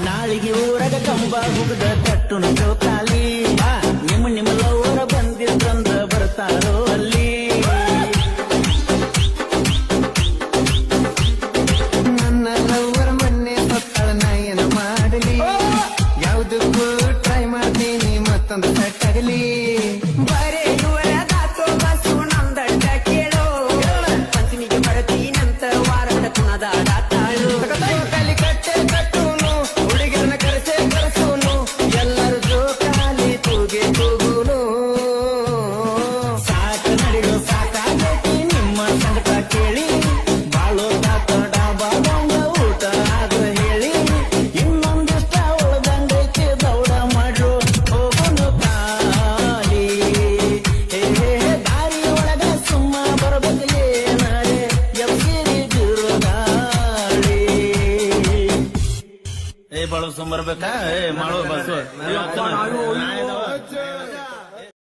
ನಾಳಿಗೆ ಊರಾಗ ಕಂಬ ಹುಗದ ಕಟ್ಟುನ ಚೌಕಾಲಿ ನಿಮ್ಮ ಲವರ ಬಂದಿದ್ರಂದ ಬರ್ತಾರೋ ಅಲ್ಲಿ ನನ್ನ ಲವರ್ ಮೊನ್ನೆ ಸತ್ತಾಳ ನಾ ಏನ ಮಾಡಲಿ ಯಾವ್ದಕ್ಕೂ ಟ್ರೈ ಮಾಡ್ತೀನಿ ಮತ್ತೊಂದು ಸೆಟ್ ಆಗಲಿ ಬರೇ ಯುವರದಾತೋ ಬಸ್ಸು ನಮ್ದಡ್ಡ ಕೇಳೋ ಪಂಚಮಿಗೆ ಬರ್ತೀನಂತ ವಾರದ ಕುಣದಾಡಾತಾಳು ಜೋಕಾಲಿ ಕಟ್ಟೆ ಕಟ್ಟೂನು ಹುಡುಗರನ್ನ ಕರೆಸೂನು ಎಲ್ಲರೂ ಜೋಕಾಲಿ ತೂಗೆ ತೂಗುನು ಸಾಕ ನಡೆಯೋ ಸಾಕಾಗೈತಿ ನಿಮ್ಮ ಸಂಕಟ ಕೇಳಿ ಬಾಳೋ ತಾತಡ ಬಾಳಂಗ ಊಟ ಆದ್ರ ಹೇಳಿ ಇನ್ನೊಂದಿಷ್ಟ ಉಳ್ದಂಗೈತಿ ದೌಡ ಮಾಡ್ರು ಹೋಗುನು ಕಾಲಿ ದಾರಿ ಒಳಗ ಸುಮ್ಮ ಬರಬದಲೇ ನಾಳೆ ಎಬ್ಸಿರಿ ಬಿರುಗಾಳಿ ಬಾಳು ಸುಮ್ಮರ್ಬೇಕಾ ಮಾಡೋ ಬಸ್